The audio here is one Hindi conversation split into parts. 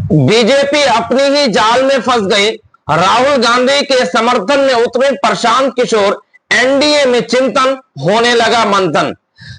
बीजेपी अपनी ही जाल में फंस गई। राहुल गांधी के समर्थन में उतरे प्रशांत किशोर, एनडीए में चिंतन, होने लगा मंथन।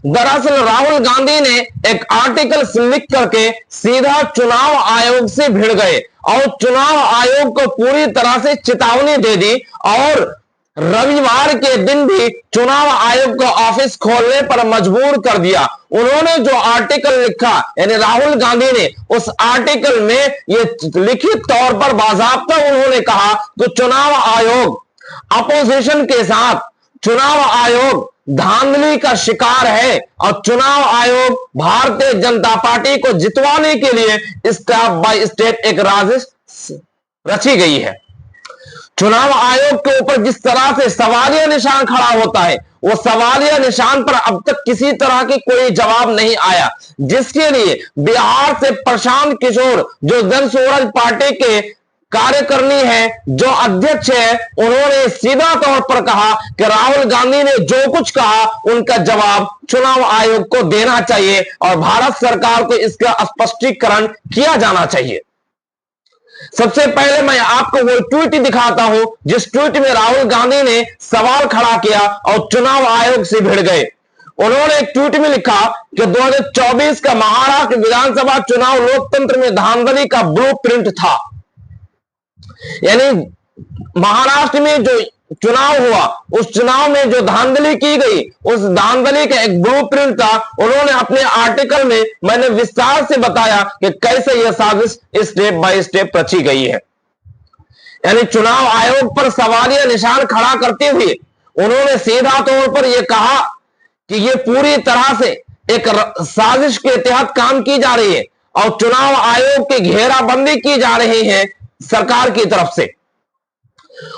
दरअसल राहुल गांधी ने एक आर्टिकल लिख करके सीधा चुनाव आयोग से भिड़ गए और चुनाव आयोग को पूरी तरह से चेतावनी दे दी और रविवार के दिन भी चुनाव आयोग को ऑफिस खोलने पर मजबूर कर दिया। उन्होंने जो आर्टिकल लिखा, यानी राहुल गांधी ने उस आर्टिकल में ये लिखित तौर पर बाज़ाब्ता उन्होंने कहा कि चुनाव आयोग अपोजिशन के साथ, चुनाव आयोग धांधली का शिकार है और चुनाव आयोग भारतीय जनता पार्टी को जितवाने के लिए स्टेप बाय स्टेप एक साजिश रची गई है। चुनाव आयोग के ऊपर जिस तरह से सवालिया निशान खड़ा होता है, वो सवालिया निशान पर अब तक किसी तरह की कोई जवाब नहीं आया, जिसके लिए बिहार से प्रशांत किशोर जो जन स्वराज पार्टी के कार्यकारिणी है, जो अध्यक्ष है, उन्होंने सीधा तौर पर कहा कि राहुल गांधी ने जो कुछ कहा उनका जवाब चुनाव आयोग को देना चाहिए और भारत सरकार को इसका स्पष्टीकरण किया जाना चाहिए। सबसे पहले मैं आपको वो ट्वीट दिखाता हूं जिस ट्वीट में राहुल गांधी ने सवाल खड़ा किया और चुनाव आयोग से भिड़ गए। उन्होंने एक ट्वीट में लिखा कि 2024 का महाराष्ट्र विधानसभा चुनाव लोकतंत्र में धांधली का ब्लूप्रिंट था। यानी महाराष्ट्र में जो चुनाव हुआ, उस चुनाव में जो धांधली की गई, उस धांधली का एक ब्लूप्रिंट था। उन्होंने अपने आर्टिकल में मैंने विस्तार से बताया कि कैसे यह साजिश स्टेप बाय स्टेप रची गई है। यानी चुनाव आयोग पर सवालिया निशान खड़ा करते हुए उन्होंने सीधा तौर पर यह कहा कि यह पूरी तरह से एक साजिश के तहत काम की जा रही है और चुनाव आयोग की घेराबंदी की जा रही है सरकार की तरफ से।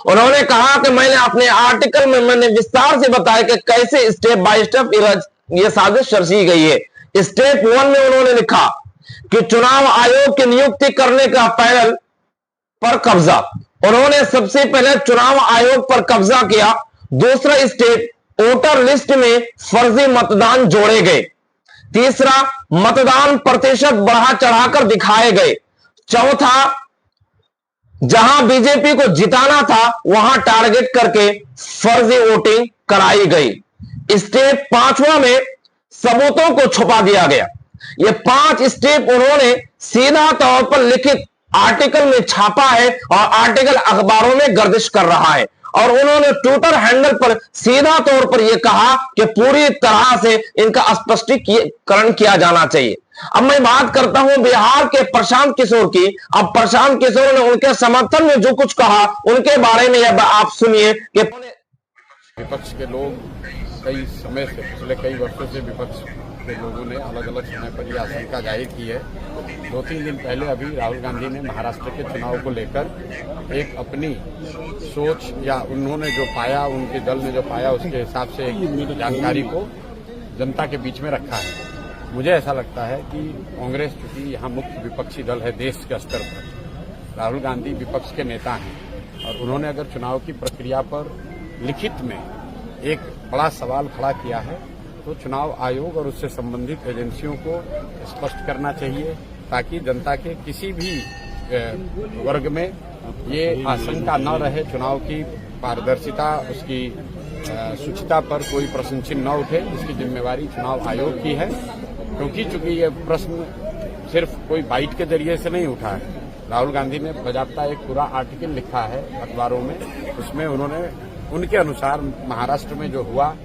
उन्होंने कहा कि मैंने अपने आर्टिकल में मैंने विस्तार से बताया कि कैसे स्टेप बाय स्टेप ये साजिश रची गई है। स्टेप 1 में उन्होंने लिखा कि चुनाव आयोग की नियुक्ति करने का पैनल पर कब्जा। उन्होंने सबसे पहले चुनाव आयोग पर कब्जा किया। दूसरा स्टेप, वोटर लिस्ट में फर्जी मतदान जोड़े गए। तीसरा, मतदान प्रतिशत बढ़ा चढ़ाकर दिखाए गए। चौथा, जहां बीजेपी को जिताना था वहां टारगेट करके फर्जी वोटिंग कराई गई। स्टेप 5वां में सबूतों को छुपा दिया गया। ये 5 स्टेप उन्होंने सीधा तौर पर लिखित आर्टिकल में छापा है और आर्टिकल अखबारों में गर्दिश कर रहा है और उन्होंने ट्विटर हैंडल पर सीधा तौर पर यह कहा कि पूरी तरह से इनका स्पष्टीकरण किया जाना चाहिए। अब मैं बात करता हूं बिहार के प्रशांत किशोर की। अब प्रशांत किशोर ने उनके समर्थन में जो कुछ कहा उनके बारे में अब आप सुनिए कि विपक्ष के लोग कई समय से, पिछले कई वर्षों से विपक्ष के लोगों ने अलग अलग समय पर यह आशंका जाहिर की है। 2-3 दिन पहले अभी राहुल गांधी ने महाराष्ट्र के चुनाव को लेकर एक अपनी सोच या उन्होंने जो पाया, उनके दल ने जो पाया, उसके हिसाब से एक जानकारी को जनता के बीच में रखा है। मुझे ऐसा लगता है कि कांग्रेस, चूंकि यहाँ मुख्य विपक्षी दल है देश के स्तर पर, राहुल गांधी विपक्ष के नेता हैं और उन्होंने अगर चुनाव की प्रक्रिया पर लिखित में एक बड़ा सवाल खड़ा किया है तो चुनाव आयोग और उससे संबंधित एजेंसियों को स्पष्ट करना चाहिए ताकि जनता के किसी भी वर्ग में ये आशंका न रहे, चुनाव की पारदर्शिता, उसकी शुचिता पर कोई प्रश्न चिन्ह न उठे। इसकी जिम्मेवारी चुनाव आयोग की है, क्योंकि चूंकि ये प्रश्न सिर्फ कोई बाइट के जरिए से नहीं उठा है। राहुल गांधी ने बाकायदा एक पूरा आर्टिकल लिखा है अखबारों में, उसमें उन्होंने उनके अनुसार महाराष्ट्र में जो हुआ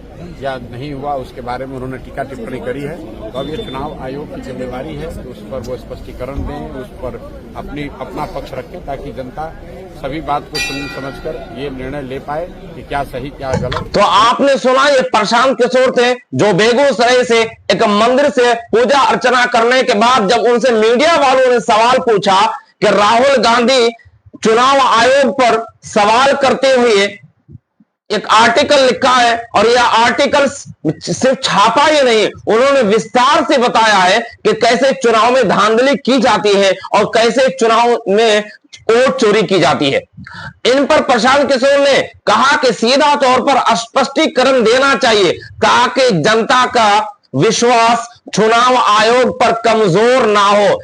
या नहीं हुआ उसके बारे में उन्होंने टीका टिप्पणी करी है। तो अब ये चुनाव आयोग की जिम्मेवारी है कि उस पर वो स्पष्टीकरण दें, उस पर अपना पक्ष रखें ताकि जनता सभी बात को सुन समझकर ये निर्णय ले पाए कि क्या सही क्या गलत। तो आपने सुना, ये प्रशांत किशोर थे जो बेगूसराय से एक मंदिर से पूजा अर्चना करने के बाद जब उनसे मीडिया वालों ने सवाल पूछा कि राहुल गांधी चुनाव आयोग पर सवाल करते हुए एक आर्टिकल लिखा है और यह आर्टिकल सिर्फ छापा ही नहीं, उन्होंने विस्तार से बताया है कि कैसे चुनाव में धांधली की जाती है और कैसे चुनाव में वोट चोरी की जाती है। इन पर प्रशांत किशोर ने कहा कि सीधा तौर पर स्पष्टीकरण देना चाहिए ताकि जनता का विश्वास चुनाव आयोग पर कमजोर ना हो।